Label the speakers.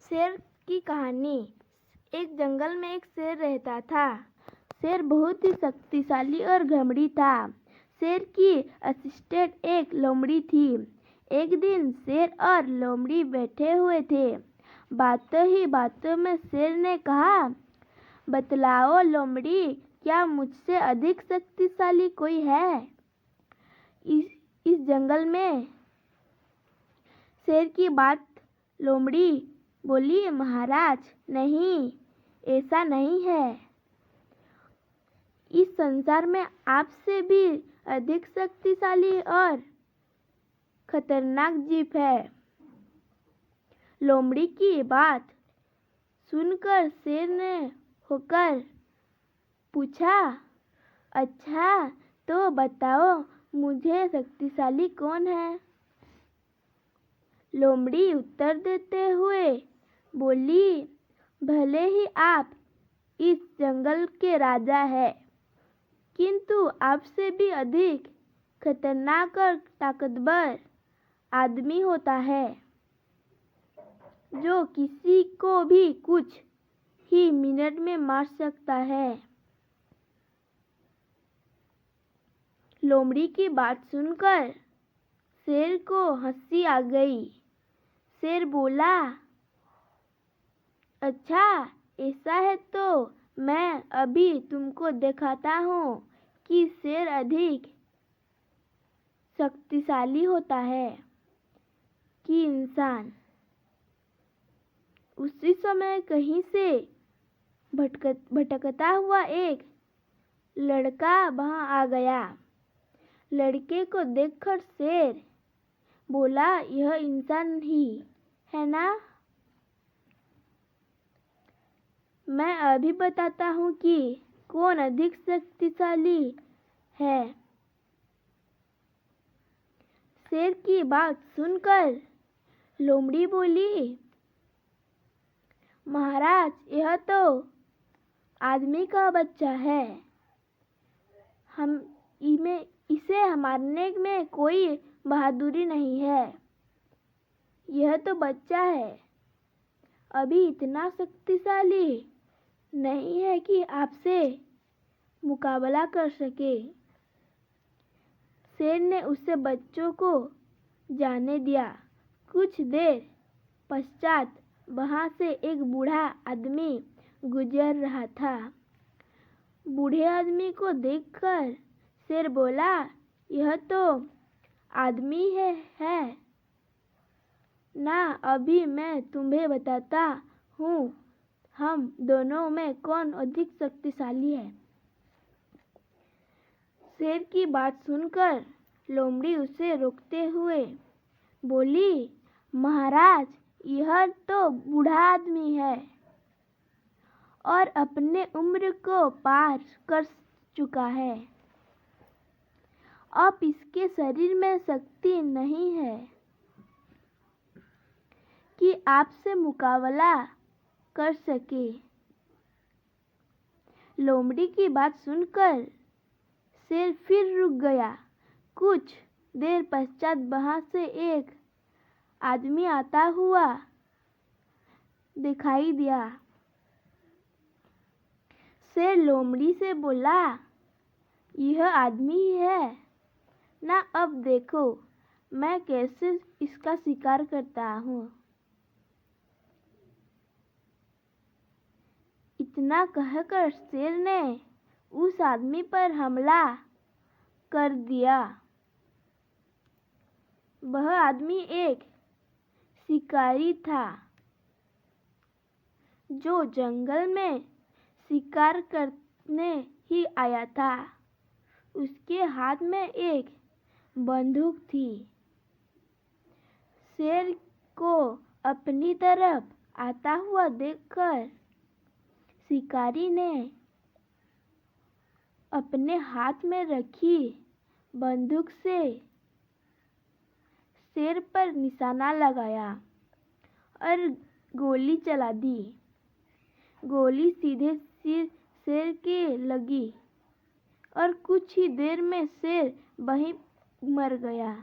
Speaker 1: शेर की कहानी। एक जंगल में एक शेर रहता था। शेर बहुत ही शक्तिशाली और घमंडी था। शेर की असिस्टेंट एक लोमड़ी थी। एक दिन शेर और लोमड़ी बैठे हुए थे। बातों ही बातों में शेर ने कहा, बतलाओ लोमड़ी, क्या मुझसे अधिक शक्तिशाली कोई है इस जंगल में? शेर की बात लोमड़ी बोली, महाराज, नहीं, ऐसा नहीं है। इस संसार में आपसे भी अधिक शक्तिशाली और खतरनाक जीव है। लोमड़ी की बात सुनकर शेर ने होकर पूछा, अच्छा, तो बताओ मुझे शक्तिशाली कौन है? लोमड़ी उत्तर देते हुए बोली, भले ही आप इस जंगल के राजा हैं, किंतु आपसे भी अधिक खतरनाक और ताकतवर आदमी होता है, जो किसी को भी कुछ ही मिनट में मार सकता है। लोमड़ी की बात सुनकर शेर को हंसी आ गई। शेर बोला, अच्छा, ऐसा है तो मैं अभी तुमको दिखाता हूँ कि शेर अधिक शक्तिशाली होता है कि इंसान। उसी समय कहीं से भटकता हुआ एक लड़का वहां आ गया। लड़के को देखकर शेर बोला, यह इंसान ही है ना? मैं अभी बताता हूँ कि कौन अधिक शक्तिशाली है। शेर की बात सुनकर लोमड़ी बोली, महाराज, यह तो आदमी का बच्चा है। इसे मारने में कोई बहादुरी नहीं है। यह तो बच्चा है, अभी इतना शक्तिशाली नहीं है कि आपसे मुकाबला कर सके। शेर ने उसे बच्चों को जाने दिया। कुछ देर पश्चात वहां से एक बूढ़ा आदमी गुजर रहा था। बूढ़े आदमी को देखकर शेर बोला, यह तो आदमी है ना। अभी मैं तुम्हें बताता हूँ हम दोनों में कौन अधिक शक्तिशाली है। शेर की बात सुनकर लोमड़ी उसे रोकते हुए बोली, महाराज, यह तो बूढ़ा आदमी है और अपने उम्र को पार कर चुका है। अब इसके शरीर में शक्ति नहीं है कि आपसे मुकाबला कर सके। लोमड़ी की बात सुनकर शेर फिर रुक गया। कुछ देर पश्चात वहां से एक आदमी आता हुआ दिखाई दिया। शेर लोमड़ी से बोला, यह आदमी ही है ना। अब देखो मैं कैसे इसका शिकार करता हूँ। इतना कहकर शेर ने उस आदमी पर हमला कर दिया। वह आदमी एक शिकारी था जो जंगल में शिकार करने ही आया था। उसके हाथ में एक बंदूक थी। शेर को अपनी तरफ आता हुआ देखकर शिकारी ने अपने हाथ में रखी बंदूक से शेर पर निशाना लगाया और गोली चला दी। गोली सीधे शेर के लगी और कुछ ही देर में शेर वहीं मर गया।